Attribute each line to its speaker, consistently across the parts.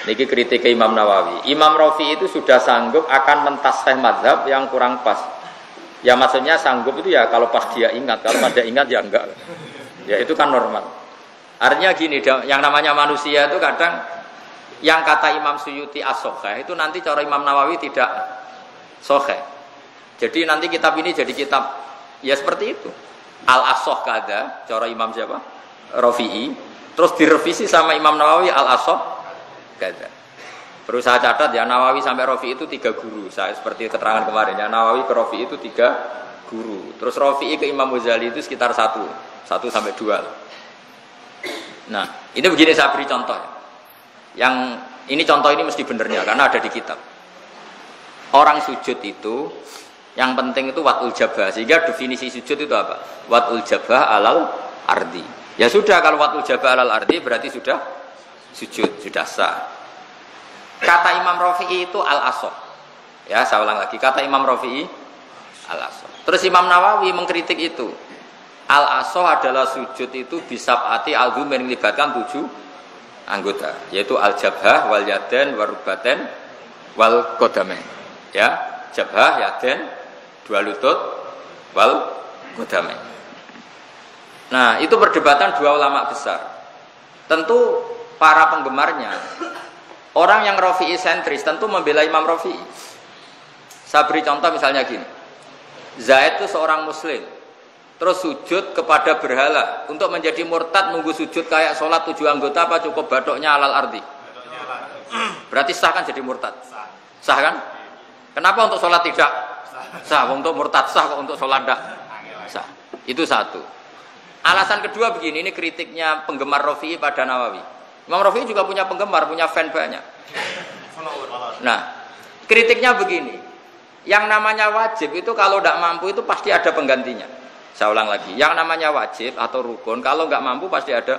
Speaker 1: Niki kritik Imam Nawawi. Imam Rafi'i itu sudah sanggup akan mentasfih mazhab yang kurang pas. Ya maksudnya sanggup itu ya kalau pas dia ingat, kalau pada ingat ya enggak. Ya itu kan normal. Artinya gini, yang namanya manusia itu kadang yang kata Imam Suyuti as-sokheh itu nanti cara Imam Nawawi tidak sokheh. Jadi nanti kitab ini jadi kitab ya seperti itu. Al-As-Sokh kada, cara Imam siapa? Rafi'i. Terus direvisi sama Imam Nawawi Al-As-Sokh kada. Perlu saya catat ya, Nawawi sampai Rafi'i itu 3 guru. Saya seperti keterangan kemarin ya, Nawawi ke Rafi'i itu 3 guru. Terus Rafi'i ke Imam Ghazali itu sekitar 1 sampai 2. Nah, ini begini saya beri contoh ya. Yang ini contoh ini mesti benernya karena ada di kitab. Orang sujud itu yang penting itu watul jabah. Sehingga definisi sujud itu apa? Watul jabah alal ardi. Ya sudah, kalau watul jabah alal ardi berarti sudah sujud, sudah sah. Kata Imam Rafi'i itu al-asokh. Ya, saya ulang lagi. Kata Imam Rafi'i al-asokh. Terus Imam Nawawi mengkritik itu. Al-asokh adalah sujud itu bisab'ati al-dhum yang melibatkan 7 anggota, yaitu al-jabhah, wal yaden, warubaten, wal qadamain. Ya, jabhah, yaden, 2 lutut, wal qadamain. Nah, itu perdebatan 2 ulama besar. Tentu para penggemarnya, orang yang Rafi'i sentris tentu membela Imam Rafi'i. Saya beri contoh misalnya gini. Zaid itu seorang muslim, terus sujud kepada berhala untuk menjadi murtad, nunggu sujud kayak sholat 7 anggota apa cukup badoknya alal ardi? Berarti sah kan jadi murtad? Sah kan? Kenapa untuk sholat tidak sah? Untuk murtad sah, kok untuk sholat tidak sah? Itu satu. Alasan kedua begini, ini kritiknya penggemar Rafi'i pada Nawawi. Imam Rafi'i juga punya penggemar, punya fan banyak. Nah, kritiknya begini, yang namanya wajib itu kalau tidak mampu itu pasti ada penggantinya. Saya ulang lagi, yang namanya wajib atau rukun kalau nggak mampu pasti ada.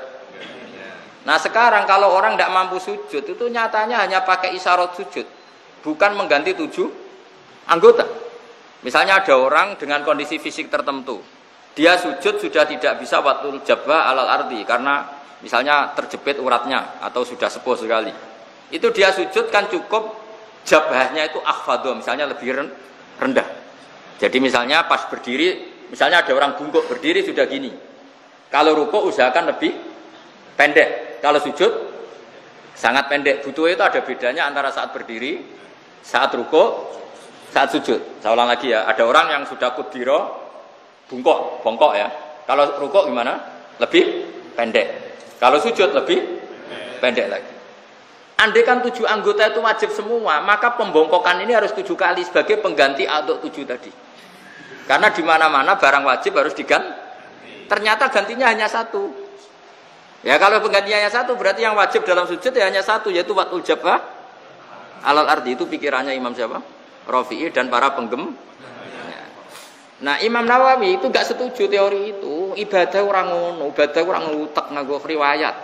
Speaker 1: Nah sekarang kalau orang tidak mampu sujud itu nyatanya hanya pakai isyarat sujud, bukan mengganti 7 anggota. Misalnya ada orang dengan kondisi fisik tertentu, dia sujud sudah tidak bisa watul jabah alal ardi karena misalnya terjepit uratnya atau sudah sepuh sekali. Itu dia sujud kan cukup jabahnya itu akhfadho, misalnya lebih rendah. Jadi misalnya pas berdiri, misalnya ada orang bungkuk berdiri sudah gini. Kalau rukuk usahakan lebih pendek. Kalau sujud sangat pendek. Butuh itu ada bedanya antara saat berdiri, saat rukuk, saat sujud. Saya ulang lagi ya. Ada orang yang sudah kudiro bongkok ya. Kalau rukuk gimana? Lebih pendek. Kalau sujud lebih pendek lagi. Andai kan 7 anggota itu wajib semua, maka pembongkokan ini harus 7 kali sebagai pengganti untuk 7 tadi. Karena di mana-mana barang wajib harus diganti. Ternyata gantinya hanya 1. Ya kalau penggantinya hanya 1 berarti yang wajib dalam sujud ya hanya 1, yaitu watul jabah alal ardi. Itu pikirannya Imam siapa? Rafi'i dan para penggemar. Nah Imam Nawawi itu gak setuju teori itu. Ibadah orang ngono, ibadah orang ngutek nganggo riwayat.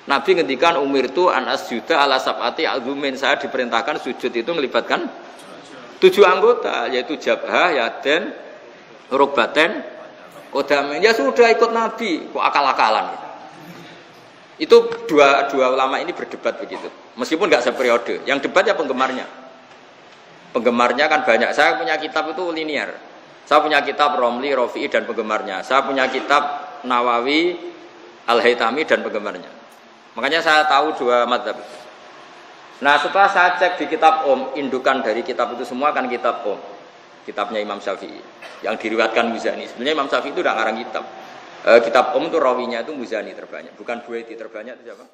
Speaker 1: Nabi ngendikan umirtu an asjuda ala sab'ati azumin, saya diperintahkan sujud itu melibatkan 7 anggota, yaitu jabhah, yaden, rukbaten, qadamain. Ya sudah ikut Nabi, kok akal-akalan. Itu dua ulama ini berdebat begitu. Meskipun nggak seperiode. Yang debat ya penggemarnya. Penggemarnya kan banyak. Saya punya kitab itu linear. Saya punya kitab Romli, Rafi'i dan penggemarnya. Saya punya kitab Nawawi, Al-Haytami dan penggemarnya. Makanya saya tahu 2 mazhab. Nah setelah saya cek di kitab indukan dari kitab itu semua kan kitab kitabnya Imam Syafi'i yang diriwayatkan Muzani. Sebenarnya Imam Syafi'i itu tidak ngarang kitab. Kitab itu rawinya itu Muzani terbanyak, bukan Buaiti terbanyak itu siapa?